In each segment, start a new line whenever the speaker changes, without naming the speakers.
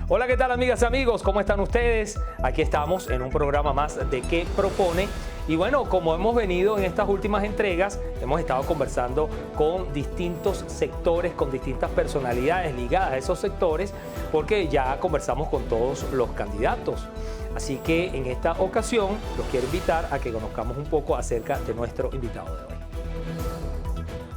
Hola, ¿qué tal, amigas y amigos? ¿Cómo están ustedes? Aquí estamos en un programa más de ¿Qué propone? Y bueno, como hemos venido en estas últimas entregas, hemos estado conversando con distintos sectores, con distintas personalidades ligadas a esos sectores, porque ya conversamos con todos los candidatos. Así que en esta ocasión los quiero invitar a que conozcamos un poco acerca de nuestro invitado de hoy.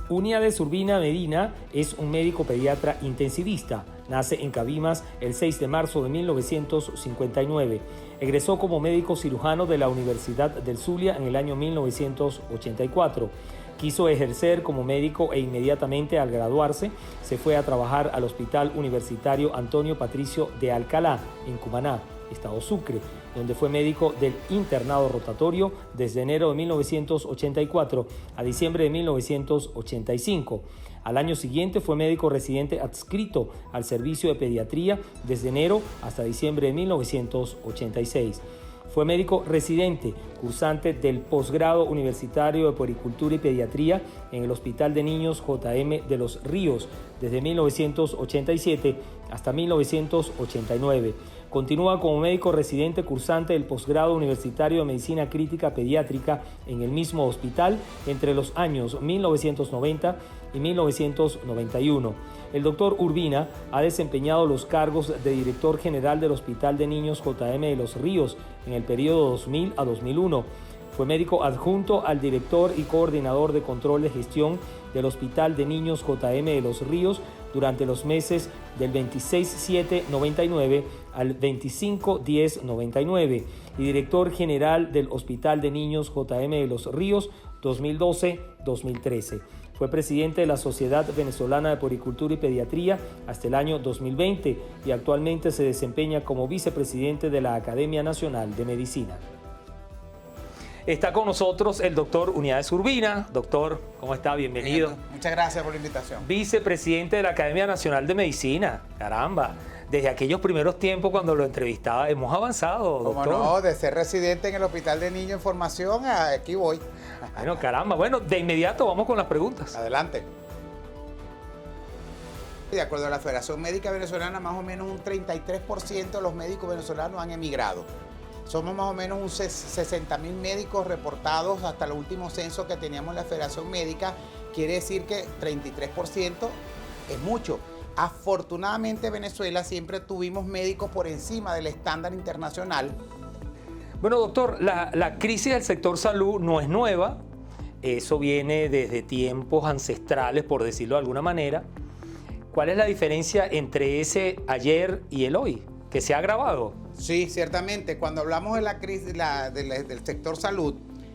Uniades Urbina Medina es un médico pediatra intensivista. Nace en Cabimas el 6 de marzo de 1959. Egresó como médico cirujano de la Universidad del Zulia en el año 1984. Quiso ejercer como médico e inmediatamente al graduarse se fue a trabajar al Hospital Universitario Antonio Patricio de Alcalá, en Cumaná, Estado Sucre, donde fue médico del internado rotatorio desde enero de 1984 a diciembre de 1985. Al año siguiente fue médico residente adscrito al servicio de pediatría desde enero hasta diciembre de 1986. Fue médico residente, cursante del posgrado universitario de puericultura y pediatría en el Hospital de Niños J.M. de los Ríos desde 1987 hasta 1989. Continúa como médico residente cursante del posgrado universitario de medicina crítica pediátrica en el mismo hospital entre los años 1990 y 1991. El doctor Urbina ha desempeñado los cargos de director general del Hospital de Niños J.M. de los Ríos en el periodo 2000 a 2001. Fue médico adjunto al director y coordinador de control de gestión del Hospital de Niños J.M. de los Ríos durante los meses del 26/7/99 al 25/10/99 y director general del Hospital de Niños J.M. de los Ríos 2012-2013. Fue presidente de la Sociedad Venezolana de Puericultura y Pediatría hasta el año 2020 y actualmente se desempeña como vicepresidente de la Academia Nacional de Medicina. Está con nosotros el doctor Uniades Urbina. Doctor, ¿cómo está? Bienvenido.
Bien, muchas gracias por la invitación.
Vicepresidente de la Academia Nacional de Medicina. Caramba, desde aquellos primeros tiempos cuando lo entrevistaba, hemos avanzado, doctor.
Como no, de ser residente en el Hospital de Niños en Formación, aquí voy.
Bueno, caramba. Bueno, de inmediato vamos con las preguntas.
Adelante. De acuerdo a la Federación Médica Venezolana, más o menos un 33% de los médicos venezolanos han emigrado. Somos más o menos un 60.000 médicos reportados hasta el último censo que teníamos en la Federación Médica. Quiere decir que 33% es mucho. Afortunadamente en Venezuela siempre tuvimos médicos por encima del estándar internacional.
Bueno, doctor, la crisis del sector salud no es nueva. Eso viene desde tiempos ancestrales, por decirlo de alguna manera. ¿Cuál es la diferencia entre ese ayer y el hoy, que se ha agravado?
Sí, ciertamente. Cuando hablamos de la crisis del sector salud,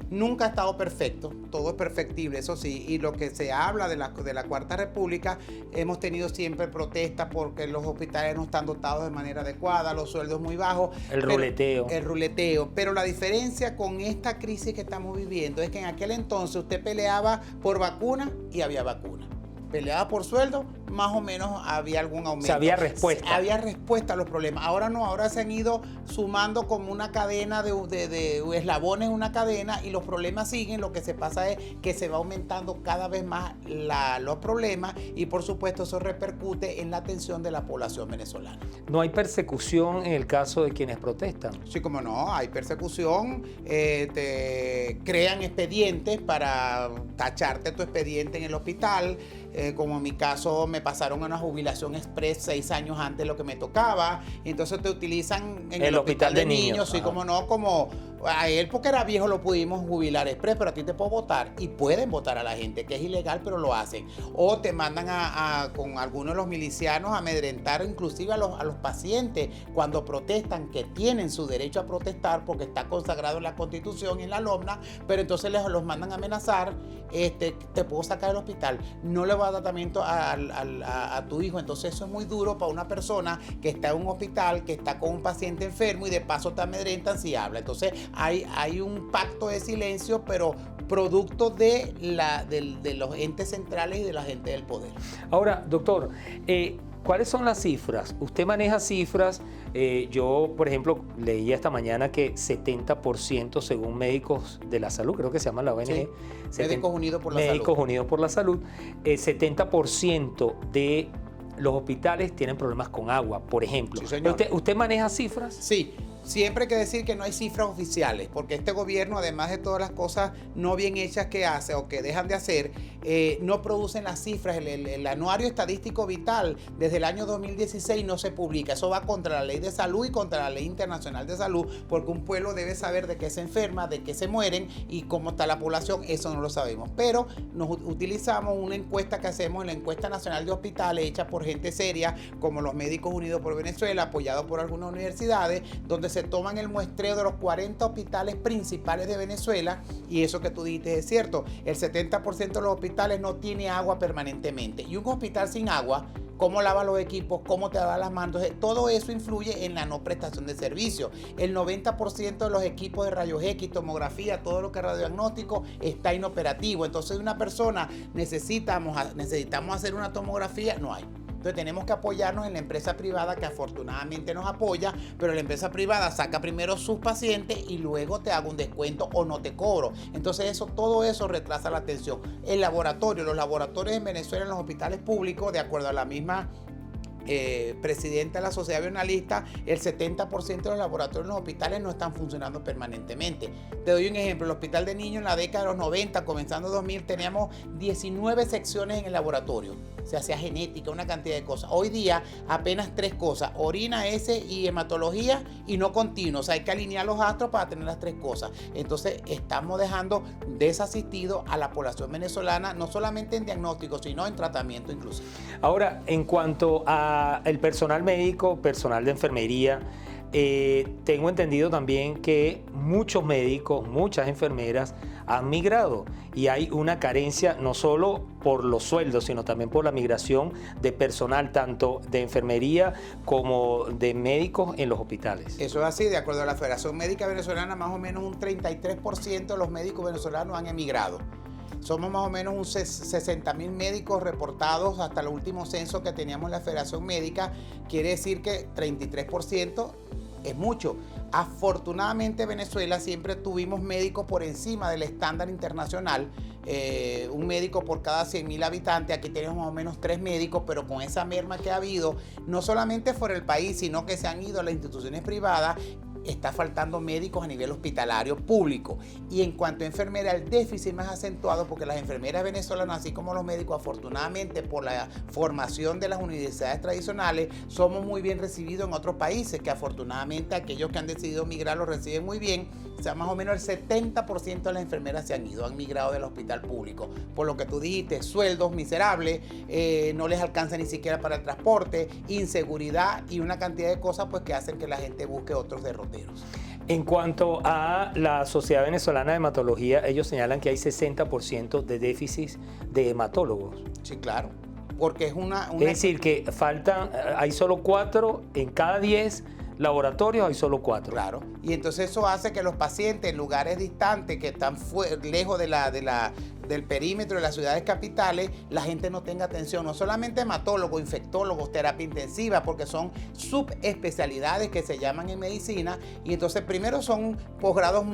nunca ha estado perfecto, todo es perfectible, eso sí, y lo que se habla de la Cuarta República, hemos tenido siempre protestas porque los hospitales no están dotados de manera adecuada, los sueldos muy bajos.
El ruleteo,
pero la diferencia con esta crisis que estamos viviendo es que en aquel entonces usted peleaba por vacuna y había vacuna. Peleaba por sueldo, más o menos había algún aumento.
O sea, había respuesta.
Había respuesta a los problemas. Ahora no, ahora se han ido sumando como una cadena de eslabones, una cadena, y los problemas siguen. Lo que se pasa es que se va aumentando cada vez más los problemas y por supuesto eso repercute en la atención de la población venezolana.
¿No hay persecución en el caso de quienes protestan?
Sí, como no, hay persecución, te crean expedientes para tacharte tu expediente en el hospital. Como en mi caso me pasaron a una jubilación express 6 años antes de lo que me tocaba, y entonces te utilizan en el hospital de niños, sí, como no, como a él porque era viejo lo pudimos jubilar express, pero a ti te puedo votar, y pueden votar a la gente, que es ilegal, pero lo hacen, o te mandan con algunos de los milicianos a amedrentar inclusive a los pacientes cuando protestan, que tienen su derecho a protestar porque está consagrado en la Constitución y en la LOMNA, pero entonces los mandan a amenazar, te puedo sacar del hospital, no le va a dar tratamiento a tu hijo. Entonces eso es muy duro para una persona que está en un hospital, que está con un paciente enfermo y de paso te amedrentan si habla. Entonces hay un pacto de silencio, pero producto de los entes centrales y de la gente del poder.
Ahora, doctor, ¿cuáles son las cifras? Usted maneja cifras. Yo, por ejemplo, leía esta mañana que 70%, según Médicos de la Salud, creo que se llama la ONG.
Sí, Médicos Unidos por la Salud.
Médicos Unidos por la Salud. 70% de los hospitales tienen problemas con agua, por ejemplo.
Sí, señor.
¿Usted maneja cifras?
Sí. Siempre hay que decir que no hay cifras oficiales, porque este gobierno, además de todas las cosas no bien hechas que hace o que dejan de hacer, no producen las cifras. El anuario estadístico vital desde el año 2016 no se publica. Eso va contra la ley de salud y contra la ley internacional de salud, porque un pueblo debe saber de qué se enferma, de qué se mueren y cómo está la población. Eso no lo sabemos. Pero nos utilizamos una encuesta que hacemos en la encuesta nacional de hospitales, hecha por gente seria, como los Médicos Unidos por Venezuela, apoyado por algunas universidades, donde se toman el muestreo de los 40 hospitales principales de Venezuela, y eso que tú dijiste es cierto. El 70% de los hospitales no tiene agua permanentemente, y un hospital sin agua, cómo lava los equipos, cómo te lava las manos, todo eso influye en la no prestación de servicio. El 90% de los equipos de rayos X, tomografía, todo lo que es radiodiagnóstico está inoperativo. Entonces una persona necesitamos hacer una tomografía, no hay. Entonces tenemos que apoyarnos en la empresa privada, que afortunadamente nos apoya, pero la empresa privada saca primero sus pacientes y luego te hago un descuento o no te cobro. Entonces todo eso retrasa la atención. Los laboratorios en Venezuela, en los hospitales públicos, de acuerdo a la misma presidenta de la Sociedad Bionalista, el 70% de los laboratorios en los hospitales no están funcionando permanentemente. Te doy un ejemplo: el Hospital de Niños en la década de los 90, comenzando 2000, teníamos 19 secciones en el laboratorio. Se hacía genética, una cantidad de cosas. Hoy día apenas 3 cosas: orina, heces y hematología, y no continuo. O sea, hay que alinear los astros para tener las 3 cosas. Entonces estamos dejando desasistido a la población venezolana, no solamente en diagnóstico, sino en tratamiento inclusive.
Ahora, en cuanto a el personal médico, personal de enfermería, tengo entendido también que muchos médicos, muchas enfermeras han migrado, y hay una carencia no solo por los sueldos, sino también por la migración de personal, tanto de enfermería como de médicos en los hospitales.
Eso es así. De acuerdo a la Federación Médica Venezolana, más o menos un 33% de los médicos venezolanos han emigrado. Somos más o menos 60.000 médicos reportados hasta el último censo que teníamos en la Federación Médica. Quiere decir que 33% es mucho. Afortunadamente, Venezuela siempre tuvimos médicos por encima del estándar internacional. Un médico por cada 100.000 habitantes. Aquí tenemos más o menos 3 médicos, pero con esa merma que ha habido, no solamente fuera del país, sino que se han ido a las instituciones privadas, está faltando médicos a nivel hospitalario público. Y en cuanto a enfermeras, el déficit más acentuado, porque las enfermeras venezolanas, así como los médicos, afortunadamente por la formación de las universidades tradicionales, somos muy bien recibidos en otros países, que afortunadamente aquellos que han decidido migrar los reciben muy bien. O sea, más o menos el 70% de las enfermeras se han ido, han migrado del hospital público. Por lo que tú dijiste, sueldos miserables, no les alcanza ni siquiera para el transporte, inseguridad y una cantidad de cosas pues que hacen que la gente busque otros derroteros.
En cuanto a la Sociedad Venezolana de Hematología, ellos señalan que hay 60% de déficit de hematólogos.
Sí, claro, porque es una...
Es decir, que faltan, hay solo 4 en cada 10 laboratorios, hay solo 4.
Claro, y entonces eso hace que los pacientes en lugares distantes, que están lejos del perímetro de las ciudades capitales, la gente no tenga atención, no solamente hematólogos, infectólogos, terapia intensiva, porque son subespecialidades que se llaman en medicina, y entonces primero son posgrados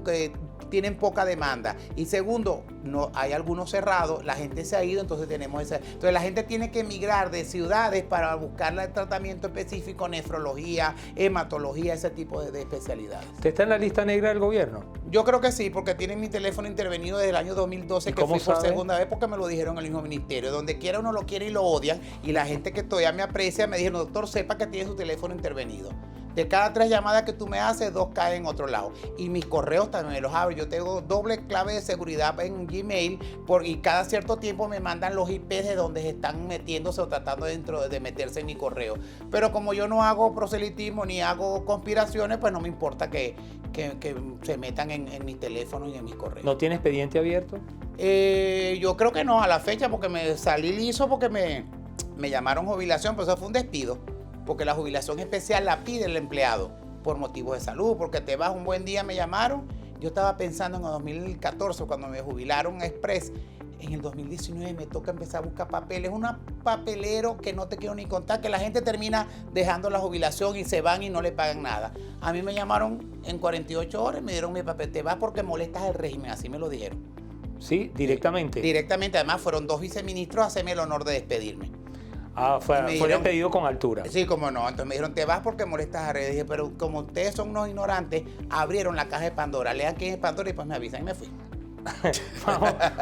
que tienen poca demanda, y segundo, no hay algunos cerrados, la gente se ha ido, entonces tenemos entonces la gente tiene que emigrar de ciudades para buscar el tratamiento específico, nefrología, hematología, ese tipo de especialidades.
¿Usted está en la lista negra del gobierno?
Yo creo que sí, porque tienen mi teléfono intervenido desde el año 2012, que fui por segunda vez, porque me lo dijeron el mismo ministerio. Donde quiera uno lo quiere y lo odian, y la gente que todavía me aprecia me dijeron: doctor, sepa que tiene su teléfono intervenido. De cada 3 llamadas que tú me haces, 2 caen en otro lado. Y mis correos también me los abro. Yo tengo doble clave de seguridad en Gmail, y cada cierto tiempo me mandan los IPs de donde están metiéndose o tratando de meterse en mi correo. Pero como yo no hago proselitismo ni hago conspiraciones, pues no me importa que se metan en mis teléfonos y en mis correos.
¿No tiene expediente abierto?
Yo creo que no, a la fecha, porque me salí liso porque me llamaron jubilación, pero eso fue un despido. Porque la jubilación especial la pide el empleado por motivos de salud, porque te vas un buen día, me llamaron. Yo estaba pensando en el 2014, cuando me jubilaron a Express. En el 2019 me toca empezar a buscar papeles. Un papelero que no te quiero ni contar, que la gente termina dejando la jubilación y se van y no le pagan nada. A mí me llamaron en 48 horas y me dieron mi papel. Te vas porque molestas el régimen, así me lo dijeron.
Sí, directamente.
Directamente, además fueron 2 viceministros a hacerme el honor de despedirme.
Fue despedido con altura.
Sí, como no. Entonces me dijeron, te vas porque molestas a redes. Dije, pero como ustedes son unos ignorantes, abrieron la caja de Pandora. Lean quién es Pandora y pues me avisan y me fui.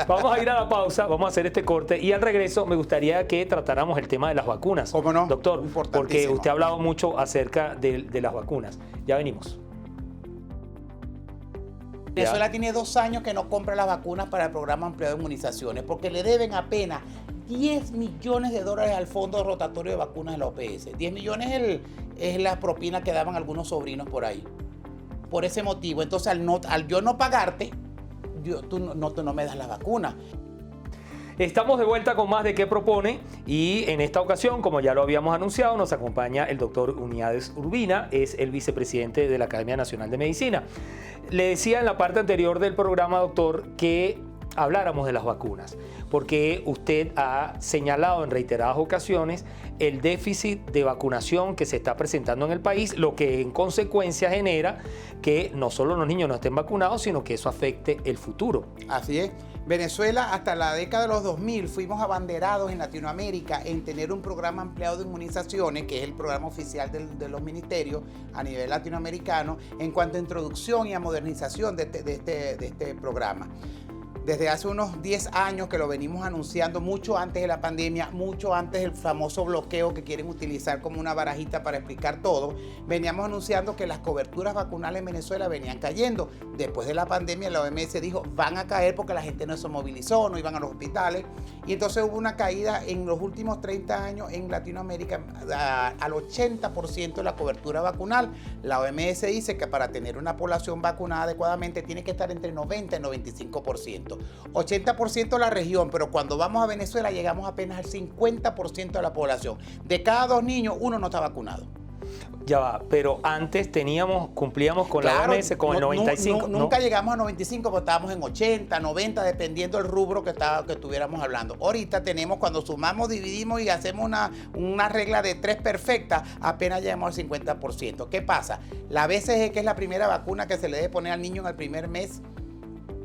Vamos a ir a la pausa, vamos a hacer este corte y al regreso me gustaría que tratáramos el tema de las vacunas.
¿Cómo no?
Doctor, porque usted ha hablado mucho acerca de las vacunas. Ya venimos.
Venezuela tiene 2 años que no compra las vacunas para el programa ampliado de inmunizaciones porque le deben apenas $10 millones al fondo rotatorio de vacunas de la OPS. 10 millones es la propina que daban algunos sobrinos por ahí. Por ese motivo, entonces al yo no pagarte, tú no me das la vacuna.
Estamos de vuelta con más de qué propone y en esta ocasión, como ya lo habíamos anunciado, nos acompaña el doctor Uniades Urbina, es el vicepresidente de la Academia Nacional de Medicina. Le decía en la parte anterior del programa, doctor, que habláramos de las vacunas, porque usted ha señalado en reiteradas ocasiones el déficit de vacunación que se está presentando en el país, lo que en consecuencia genera que no solo los niños no estén vacunados, sino que eso afecte el futuro.
Así es. Venezuela, hasta la década de los 2000, fuimos abanderados en Latinoamérica en tener un programa ampliado de inmunizaciones, que es el programa oficial de los ministerios a nivel latinoamericano, en cuanto a introducción y a modernización de este programa. Desde hace unos 10 años que lo venimos anunciando, mucho antes de la pandemia, mucho antes del famoso bloqueo que quieren utilizar como una barajita para explicar todo, veníamos anunciando que las coberturas vacunales en Venezuela venían cayendo. Después de la pandemia, la OMS dijo, van a caer porque la gente no se movilizó, no iban a los hospitales. Y entonces hubo una caída en los últimos 30 años en Latinoamérica al 80% de la cobertura vacunal. La OMS dice que para tener una población vacunada adecuadamente tiene que estar entre 90 y 95%. 80% la región, pero cuando vamos a Venezuela llegamos apenas al 50% de la población. De cada 2 niños, 1 no está vacunado.
Ya va, pero antes cumplíamos con la OMS con el 95.
Nunca llegamos a 95, porque estábamos en 80, 90, dependiendo del rubro que estuviéramos hablando. Ahorita tenemos, cuando sumamos, dividimos y hacemos una regla de 3 perfecta, apenas llegamos al 50%. ¿Qué pasa? La BCG, que es la primera vacuna que se le debe poner al niño en el primer mes,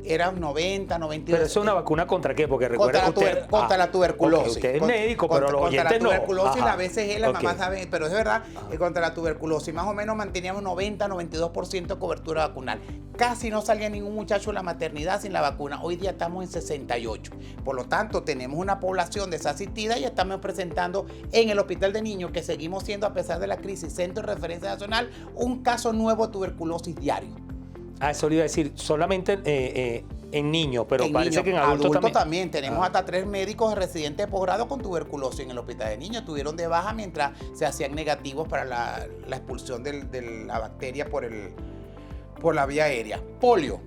era 90, 92.
¿Pero eso es una vacuna contra qué? Porque recuerda
contra la tuberculosis.
Okay, usted es médico, pero los oyentes no.
Contra la tuberculosis, la BCG, la mamá sabe, pero es verdad, contra la tuberculosis. Más o menos manteníamos 90, 92% de cobertura vacunal. Casi no salía ningún muchacho en la maternidad sin la vacuna. Hoy día estamos en 68. Por lo tanto, tenemos una población desasistida y estamos presentando en el Hospital de Niños, que seguimos siendo, a pesar de la crisis, centro de referencia nacional, un caso nuevo de tuberculosis diario.
Eso le iba a decir, solamente en niños, pero parece que en adultos
también. Tenemos hasta 3 médicos residentes de posgrado con tuberculosis en el hospital de niños. Tuvieron de baja mientras se hacían negativos para la expulsión de la bacteria por la vía aérea. Polio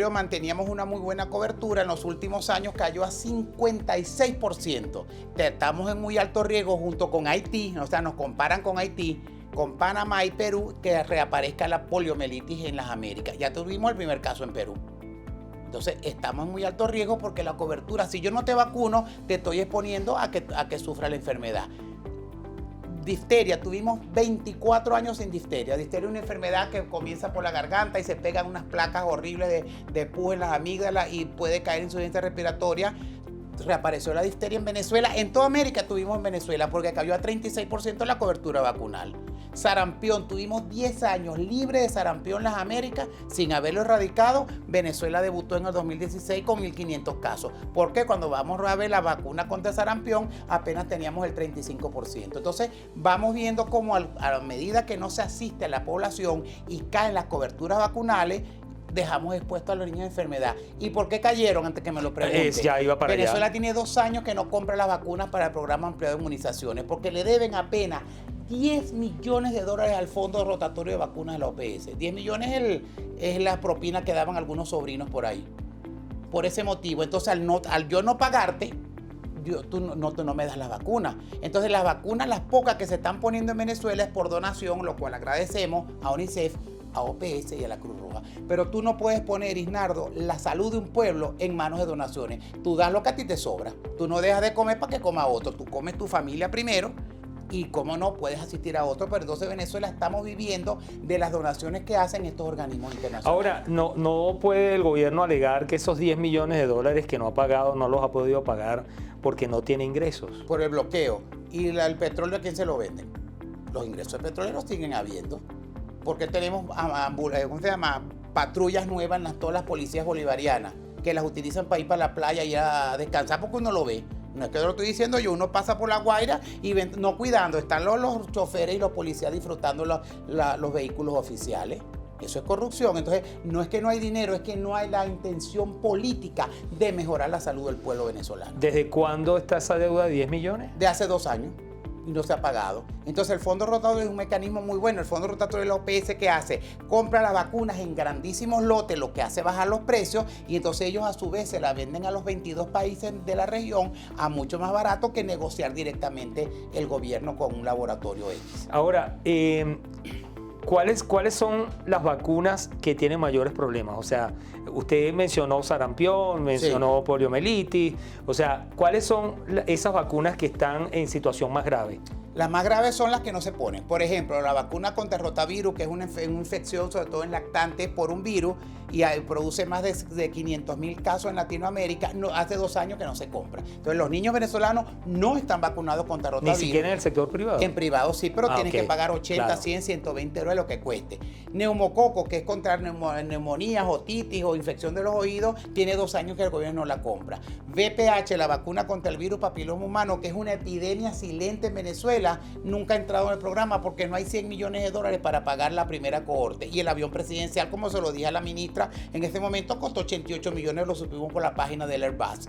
manteníamos una muy buena cobertura. En los últimos años cayó a 56%. Estamos en muy alto riesgo junto con Haití, o sea, nos comparan con Haití, con Panamá y Perú, que reaparezca la poliomielitis en las Américas. Ya tuvimos el primer caso en Perú. Entonces, estamos en muy alto riesgo porque la cobertura, si yo no te vacuno, te estoy exponiendo a que sufra la enfermedad. Difteria, tuvimos 24 años sin difteria. Difteria es una enfermedad que comienza por la garganta y se pegan unas placas horribles de pus en las amígdalas y puede caer en insuficiencia respiratoria. Reapareció la difteria en Venezuela. En toda América tuvimos en Venezuela porque cayó a 36% la cobertura vacunal. Sarampión, tuvimos 10 años libre de sarampión en las Américas sin haberlo erradicado. Venezuela debutó en el 2016 con 1.500 casos. Porque cuando vamos a ver la vacuna contra el sarampión, apenas teníamos el 35%. Entonces, vamos viendo cómo a medida que no se asiste a la población y caen las coberturas vacunales, dejamos expuestos a los niños de enfermedad. ¿Y por qué cayeron? Antes que me lo pregunten. Venezuela tiene 2 años que no compra las vacunas para el programa ampliado de inmunizaciones porque le deben apenas $10 millones al fondo rotatorio de vacunas de la OPS. 10 millones es la propina que daban algunos sobrinos por ahí. Por ese motivo, entonces al yo no pagarte, tú no me das la vacuna. Entonces las vacunas, las pocas que se están poniendo en Venezuela es por donación, lo cual agradecemos a UNICEF, a OPS y a la Cruz Roja. Pero tú no puedes poner, Isnardo, la salud de un pueblo en manos de donaciones. Tú das lo que a ti te sobra. Tú no dejas de comer para que coma otro. Tú comes tu familia primero y cómo no, puedes asistir a otro, pero entonces Venezuela estamos viviendo de las donaciones que hacen estos organismos internacionales.
Ahora, no puede el gobierno alegar que esos 10 millones de dólares que no ha pagado, no los ha podido pagar porque no tiene ingresos.
Por el bloqueo. ¿Y el petróleo a quién se lo venden? Los ingresos petroleros siguen habiendo. Porque tenemos, ¿cómo se llama?, patrullas nuevas en todas las policías bolivarianas que las utilizan para ir para la playa y a descansar porque uno lo ve. No es que lo estoy diciendo yo, uno pasa por La Guaira y ven, no cuidando, están los choferes y los policías disfrutando los vehículos oficiales. Eso es corrupción. Entonces, no es que no hay dinero, es que no hay la intención política de mejorar la salud del pueblo venezolano.
¿Desde cuándo está esa deuda de 10 millones?
De hace 2 años. Y no se ha pagado. Entonces el fondo rotatorio es un mecanismo muy bueno. El fondo rotatorio de la OPS, ¿qué hace? Compra las vacunas en grandísimos lotes, lo que hace bajar los precios, y entonces ellos a su vez se la venden a los 22 países de la región a mucho más barato que negociar directamente el gobierno con un laboratorio X.
Ahora, ¿cuáles son las vacunas que tienen mayores problemas? O sea, usted mencionó sarampión, mencionó poliomielitis. O sea, ¿cuáles son esas vacunas que están en situación más grave?
Las más graves son las que no se ponen. Por ejemplo, la vacuna contra el rotavirus, que es una infección, sobre todo en lactantes, por un virus, y produce más de 500,000 casos en Latinoamérica, hace 2 años que no se compra. Entonces, los niños venezolanos no están vacunados contra el rotavirus.
¿Ni siquiera en el sector privado?
En privado sí, pero tienen que pagar 80, 100, 120 euros lo que cueste. Neumococo, que es contra neumonías, otitis o infección de los oídos, tiene 2 años que el gobierno no la compra. VPH, la vacuna contra el virus papiloma humano, que es una epidemia silente en Venezuela, nunca ha entrado en el programa porque no hay 100 millones de dólares para pagar la primera cohorte. Y el avión presidencial, como se lo dije a la ministra, en este momento costó 88 millones, lo supimos por la página del Airbus.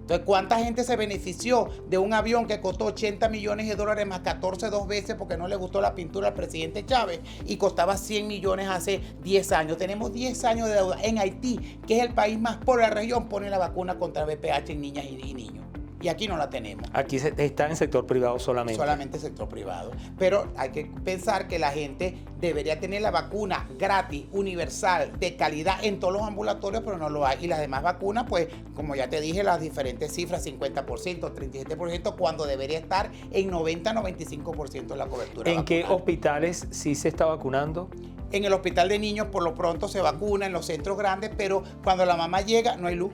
Entonces, ¿cuánta gente se benefició de un avión que costó 80 millones de dólares más 14 2 veces porque no le gustó la pintura al presidente Chávez y costaba 100 millones hace 10 años? Tenemos 10 años de deuda. En Haití, que es el país más pobre de la región, pone la vacuna contra VPH en niñas y niños. Y aquí no la tenemos.
Aquí está en sector privado solamente.
Solamente sector privado. Pero hay que pensar que la gente debería tener la vacuna gratis, universal, de calidad en todos los ambulatorios, pero no lo hay. Y las demás vacunas, pues, como ya te dije, las diferentes cifras, 50%, 37%, cuando debería estar en 90-95% la cobertura
¿En
vacunal.
qué hospitales sí se está vacunando?
En el hospital de niños, por lo pronto, se vacuna en los centros grandes, pero cuando la mamá llega, no hay luz.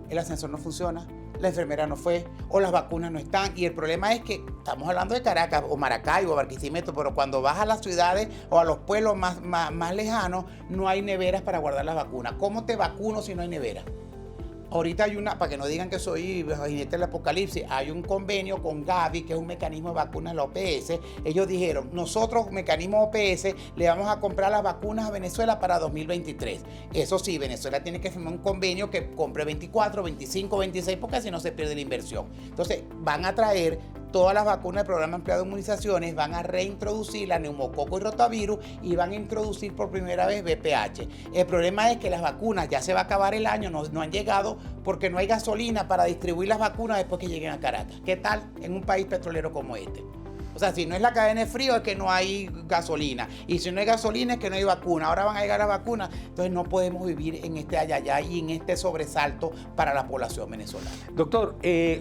El ascensor no funciona. La enfermera no fue, o las vacunas no están. Y el problema es que estamos hablando de Caracas, o Maracaibo, o Barquisimeto, pero cuando vas a las ciudades o a los pueblos más lejanos, no hay neveras para guardar las vacunas. ¿Cómo te vacuno si no hay nevera? Ahorita hay una, para que no digan que soy jinete del apocalipsis, hay un convenio con Gavi, que es un mecanismo de vacunas de la OPS. Ellos dijeron, nosotros, mecanismo OPS, le vamos a comprar las vacunas a Venezuela para 2023. Eso sí, Venezuela tiene que firmar un convenio que compre 24, 25, 26, porque así no se pierde la inversión. Entonces, van a traer todas las vacunas del programa ampliado de inmunizaciones, van a reintroducir la neumococo y rotavirus y van a introducir por primera vez VPH. El problema es que las vacunas, ya se va a acabar el año, no han llegado porque no hay gasolina para distribuir las vacunas después que lleguen a Caracas. ¿Qué tal en un país petrolero como este? O sea, si no es la cadena de frío es que no hay gasolina. Y si no hay gasolina es que no hay vacuna. Ahora van a llegar las vacunas. Entonces no podemos vivir en este ayayay y en este sobresalto para la población venezolana.
Doctor,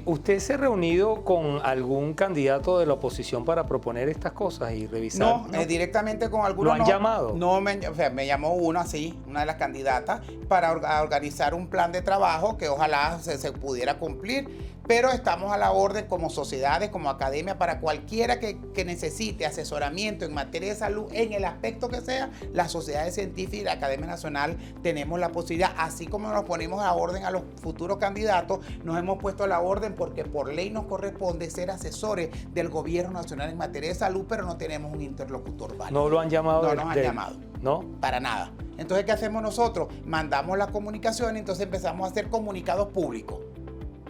¿usted se ha reunido con algún candidato de la oposición para proponer estas cosas y revisar?
No, directamente con algunos.
¿Lo han llamado?
No, me llamó una de las candidatas, para organizar un plan de trabajo que ojalá se pudiera cumplir. Pero estamos a la orden como sociedades, como academia, para cualquiera que necesite asesoramiento en materia de salud, en el aspecto que sea, las sociedades científicas y la Academia Nacional tenemos la posibilidad, así como nos ponemos a la orden a los futuros candidatos, nos hemos puesto a la orden porque por ley nos corresponde ser asesores del gobierno nacional en materia de salud, pero no tenemos un interlocutor válido.
¿No lo han llamado?
No nos han llamado.
¿No?
Para nada. Entonces, ¿qué hacemos nosotros? Mandamos la comunicación y entonces empezamos a hacer comunicados públicos,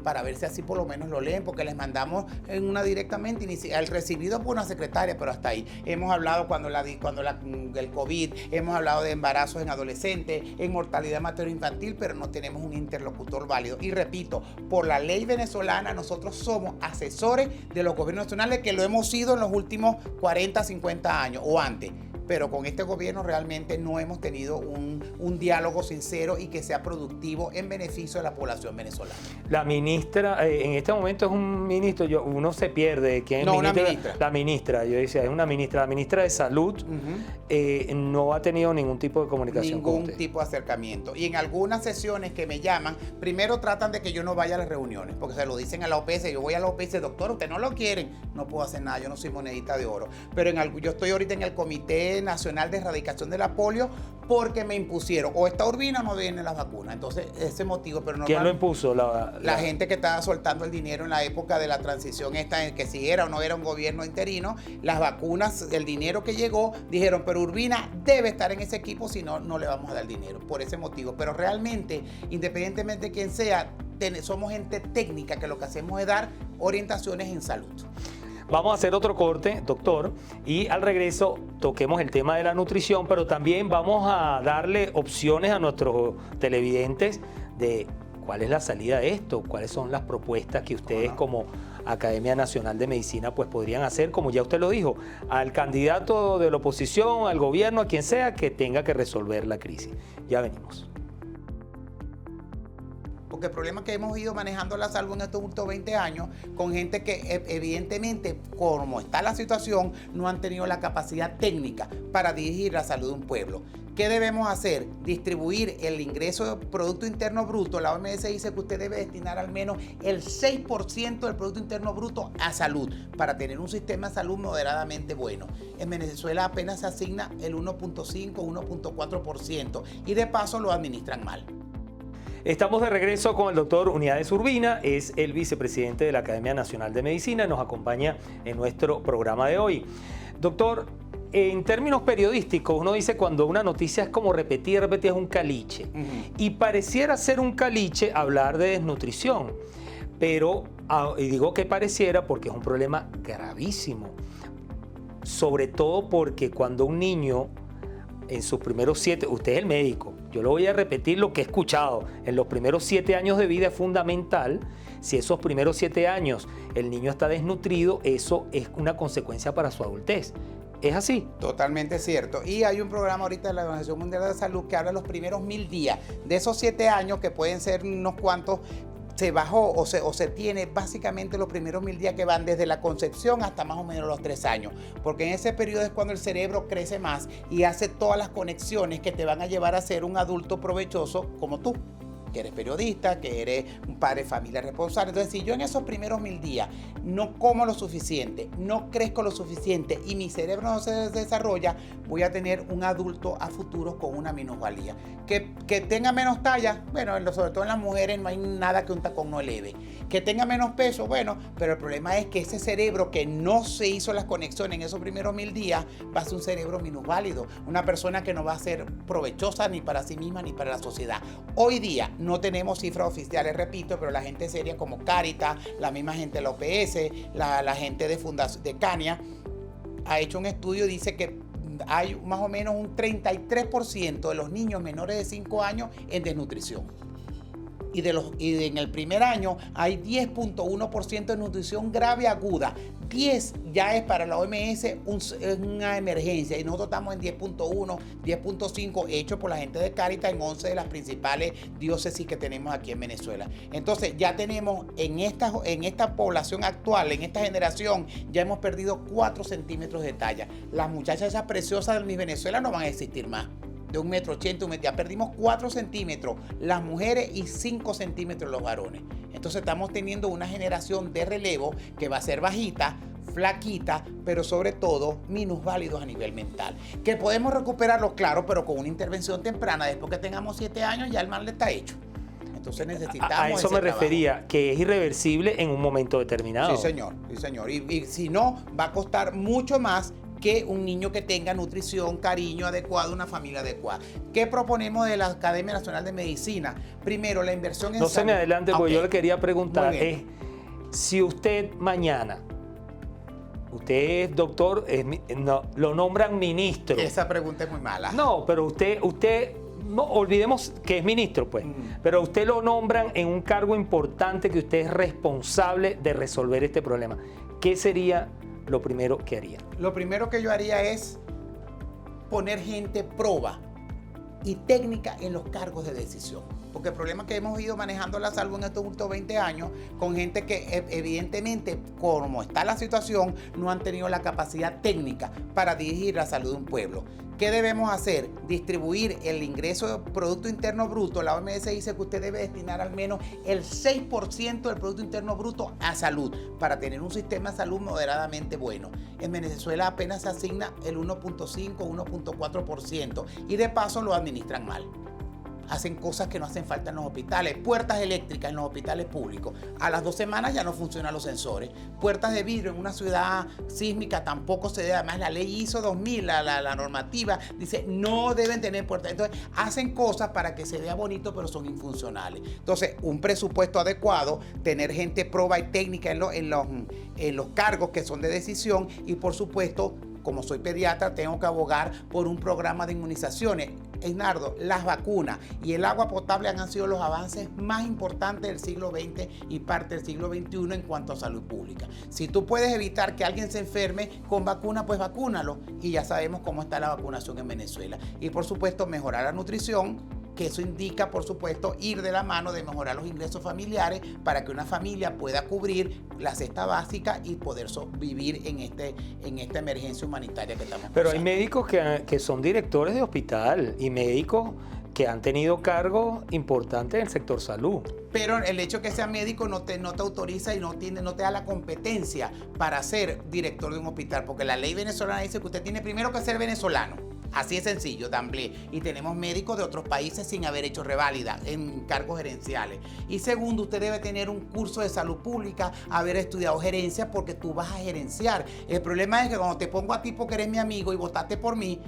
para ver si así por lo menos lo leen, porque les mandamos en una directamente, el recibido por una secretaria, pero hasta ahí. Hemos hablado el COVID, hemos hablado de embarazos en adolescentes, en mortalidad materno-infantil, pero no tenemos un interlocutor válido. Y repito, por la ley venezolana, nosotros somos asesores de los gobiernos nacionales, que lo hemos sido en los últimos 40, 50 años o antes. pero con este gobierno realmente no hemos tenido un diálogo sincero y que sea productivo en beneficio de la población venezolana.
La ministra, en este momento es un ministro, uno se pierde. ¿Quién es
no,
ministra?
una ministra.
La ministra, yo decía, es una ministra. La ministra de Salud no ha tenido ningún tipo de comunicación con usted.
Ningún tipo de acercamiento. Y en algunas sesiones que me llaman, primero tratan de que yo no vaya a las reuniones, porque se lo dicen a la OPS. Yo voy a la OPS, doctor, usted no lo quieren, no puedo hacer nada, yo no soy monedita de oro. Pero yo estoy ahorita en el Comité Nacional de Erradicación de la Polio porque me impusieron, o esta Urbina o no vienen las vacunas. Entonces, ese motivo. Pero
¿quién lo impuso?
La gente que estaba soltando el dinero en la época de la transición esta, en que si era o no era un gobierno interino, las vacunas, el dinero que llegó, dijeron, pero Urbina debe estar en ese equipo, si no, no le vamos a dar dinero, por ese motivo. Pero realmente, independientemente de quién sea, somos gente técnica que lo que hacemos es dar orientaciones en salud.
Vamos a hacer otro corte, doctor, y al regreso toquemos el tema de la nutrición, pero también vamos a darle opciones a nuestros televidentes de cuál es la salida de esto, cuáles son las propuestas que ustedes como Academia Nacional de Medicina pues podrían hacer, como ya usted lo dijo, al candidato de la oposición, al gobierno, a quien sea que tenga que resolver la crisis. Ya venimos.
Porque el problema es que hemos ido manejando la salud en estos últimos 20 años con gente que evidentemente, como está la situación, no han tenido la capacidad técnica para dirigir la salud de un pueblo. ¿Qué debemos hacer? Distribuir el ingreso de Producto Interno Bruto. La OMS dice que usted debe destinar al menos el 6% del Producto Interno Bruto a salud para tener un sistema de salud moderadamente bueno. En Venezuela apenas se asigna el 1.5, 1.4% y de paso lo administran mal.
Estamos de regreso con el doctor Unidades Urbina, es el vicepresidente de la Academia Nacional de Medicina, nos acompaña en nuestro programa de hoy. Doctor, en términos periodísticos, uno dice cuando una noticia es como repetir, es un caliche. Y pareciera ser un caliche hablar de desnutrición, pero, y digo que pareciera porque es un problema gravísimo, sobre todo porque cuando un niño en sus primeros 7, usted es el médico, yo lo voy a repetir lo que he escuchado, en los primeros 7 años de vida es fundamental. Si esos primeros 7 años el niño está desnutrido, eso es una consecuencia para su adultez. ¿Es así?
Totalmente cierto. Y hay un programa ahorita de la Organización Mundial de la Salud que habla de los primeros 1000 días. De esos 7 años, que pueden ser unos cuantos, se bajó o se tiene básicamente los primeros 1000 días que van desde la concepción hasta más o menos los 3 años. Porque en ese periodo es cuando el cerebro crece más y hace todas las conexiones que te van a llevar a ser un adulto provechoso como tú, que eres periodista, que eres un padre de familia responsable. Entonces, si yo en esos primeros 1000 días no como lo suficiente, no crezco lo suficiente y mi cerebro no se desarrolla, voy a tener un adulto a futuro con una minusvalía. Que tenga menos talla, bueno, sobre todo en las mujeres no hay nada que un tacón no eleve. Que tenga menos peso, bueno, pero el problema es que ese cerebro que no se hizo las conexiones en esos primeros 1000 días va a ser un cerebro minusválido, una persona que no va a ser provechosa ni para sí misma ni para la sociedad. Hoy día no tenemos cifras oficiales, repito, pero la gente seria como Cáritas, la misma gente de la OPS, la gente de Cania, ha hecho un estudio y dice que hay más o menos un 33% de los niños menores de 5 años en desnutrición. Y en el primer año hay 10.1% de nutrición grave aguda. 10 ya es para la OMS una emergencia y nosotros estamos en 10.1, 10.5 hecho por la gente de Cáritas en 11 de las principales diócesis que tenemos aquí en Venezuela. Entonces ya tenemos en esta población actual, en esta generación, ya hemos perdido 4 centímetros de talla. Las muchachas esas preciosas de mi Venezuela no van a existir más. De 1,80 m, ya perdimos 4 centímetros las mujeres y 5 centímetros los varones. Entonces estamos teniendo una generación de relevo que va a ser bajita, flaquita, pero sobre todo minusválidos a nivel mental. Que podemos recuperarlos, claro, pero con una intervención temprana. Después que tengamos 7 años ya el mal le está hecho. Entonces necesitamos
a eso me refería,
trabajo.
Que es irreversible en un momento determinado.
Sí, señor, sí, señor. Y si no, va a costar mucho más que un niño que tenga nutrición, cariño adecuado, una familia adecuada. ¿Qué proponemos de la Academia Nacional de Medicina? Primero, la inversión en
salud. No se me adelante, porque yo le quería preguntar, si usted mañana, usted es doctor, no, lo nombran ministro.
Esa pregunta es muy mala.
No, pero usted no olvidemos que es ministro, pues, pero usted lo nombran en un cargo importante que usted es responsable de resolver este problema. ¿Qué sería lo primero que haría?
Lo primero que yo haría es poner gente proba y técnica en los cargos de decisión. Porque el problema es que hemos ido manejando la salud en estos últimos 20 años con gente que evidentemente, como está la situación, no han tenido la capacidad técnica para dirigir la salud de un pueblo. ¿Qué debemos hacer? Distribuir el ingreso de Producto Interno Bruto. La OMS dice que usted debe destinar al menos el 6% del Producto Interno Bruto a salud para tener un sistema de salud moderadamente bueno. En Venezuela apenas se asigna el 1.5, 1.4% y de paso lo administran mal. Hacen cosas que no hacen falta en los hospitales. Puertas eléctricas en los hospitales públicos. A las 2 semanas ya no funcionan los sensores. Puertas de vidrio en una ciudad sísmica tampoco se debe. Además, la ley ISO 2000, la normativa, dice no deben tener puertas. Entonces, hacen cosas para que se vea bonito, pero son infuncionales. Entonces, un presupuesto adecuado, tener gente proba y técnica en los cargos que son de decisión y, por supuesto, como soy pediatra, tengo que abogar por un programa de inmunizaciones. Esnardo, las vacunas y el agua potable han sido los avances más importantes del siglo XX y parte del siglo XXI en cuanto a salud pública. Si tú puedes evitar que alguien se enferme con vacuna, pues vacúnalo. Y ya sabemos cómo está la vacunación en Venezuela. Y por supuesto, mejorar la nutrición, que eso indica, por supuesto, ir de la mano de mejorar los ingresos familiares para que una familia pueda cubrir la cesta básica y poder vivir en esta emergencia humanitaria que estamos pasando.
Pero hay médicos que son directores de hospital y médicos que han tenido cargos importantes en el sector salud.
Pero el hecho de que sea médico no te autoriza y no te da la competencia para ser director de un hospital, porque la ley venezolana dice que usted tiene primero que ser venezolano. Así es sencillo, d'emblée. Y tenemos médicos de otros países sin haber hecho reválida en cargos gerenciales. Y segundo, usted debe tener un curso de salud pública, haber estudiado gerencia, porque tú vas a gerenciar. El problema es que cuando te pongo a ti porque eres mi amigo y votaste por mí,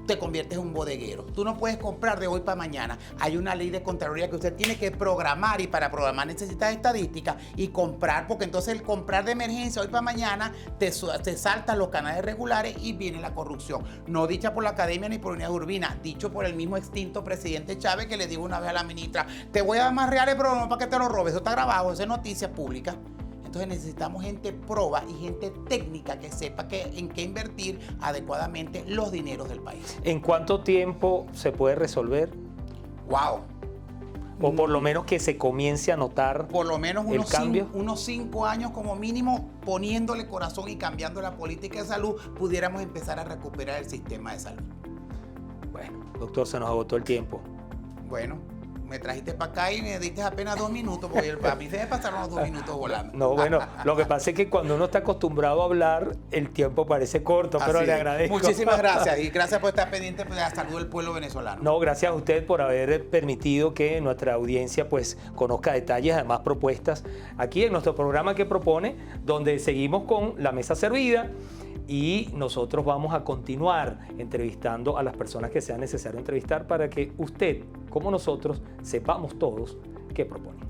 te conviertes en un bodeguero. Tú no puedes comprar de hoy para mañana. Hay una ley de Contraloría que usted tiene que programar y para programar necesitas estadística y comprar, porque entonces el comprar de emergencia hoy para mañana te saltan los canales regulares y viene la corrupción. No dicha por la academia ni por Unidad Urbina, dicho por el mismo extinto presidente Chávez, que le dijo una vez a la ministra: te voy a dar más reales, pero no para que te lo robes. Eso está grabado, eso es noticia pública. Entonces necesitamos gente proba y gente técnica que sepa en qué invertir adecuadamente los dineros del país.
¿En cuánto tiempo se puede resolver?
¡Wow!
O por lo menos que se comience a notar
por lo menos
unos
5 años como mínimo, poniéndole corazón y cambiando la política de salud, pudiéramos empezar a recuperar el sistema de salud.
Bueno, doctor, se nos agotó el tiempo.
Bueno, me trajiste para acá y me diste apenas 2 minutos, porque a mí se me pasaron los 2 minutos volando.
No, bueno, lo que pasa es que cuando uno está acostumbrado a hablar, el tiempo parece corto, pero le agradezco.
Muchísimas gracias y gracias por estar pendiente de la salud del pueblo venezolano.
No, gracias a usted por haber permitido que nuestra audiencia pues conozca detalles, además propuestas, aquí en nuestro programa que propone, donde seguimos con la mesa servida. Y nosotros vamos a continuar entrevistando a las personas que sea necesario entrevistar para que usted, como nosotros, sepamos todos qué propone.